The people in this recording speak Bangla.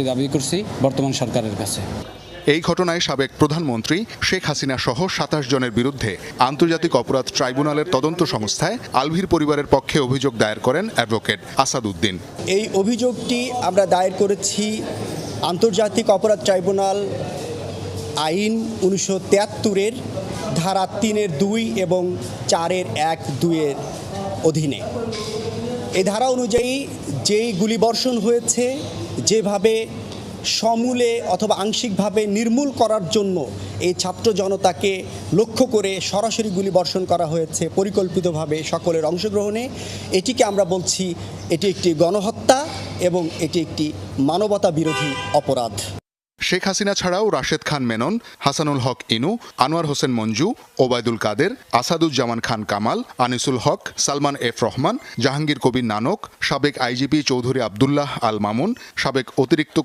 দাবি করছি বর্তমান সরকারের কাছে। এই ঘটনায় সাবেক প্রধানমন্ত্রী শেখ হাসিনা সহ ২৭ জনের বিরুদ্ধে আন্তর্জাতিক অপরাধ ট্রাইব্যুনালের তদন্ত সংস্থায় আলভীর পরিবারের পক্ষে অভিযোগ দায়ের করেন অ্যাডভোকেট আসাদ উদ্দিন। এই অভিযোগটি আমরা দায়ের করেছি আন্তর্জাতিক অপরাধ ট্রাইব্যুনাল আইন ১৯৭৩-এর ধারা ৩-এর ২ এবং ৪-এর ১-২-এর অধীনে। এই ধারা অনুযায়ী যেই গুলিবর্ষণ হয়েছে, যেভাবে সমূলে অথবা আংশিকভাবে নির্মূল করার জন্য এই ছাত্র জনতাকে লক্ষ্য করে সরাসরি গুলিবর্ষণ করা হয়েছে পরিকল্পিতভাবে সকলের অংশগ্রহণে, এটিকে আমরা বলছি এটি একটি গণহত্যা এবং এটি একটি মানবতা বিরোধী অপরাধ। শেখ হাসিনা ছাড়াও রাশেদ খান মেনন, হাসানুল হক ইনু, আনোয়ার হোসেন মঞ্জু, ওবায়দুল কাদের, আসাদুজ্জামান খান কামাল, আনিসুল হক, সালমান এফ রহমান, জাহাঙ্গীর কবির নানক, সাবেক আইজিপি চৌধুরী আবদুল্লাহ আল মামুন, সাবেক অতিরিক্ত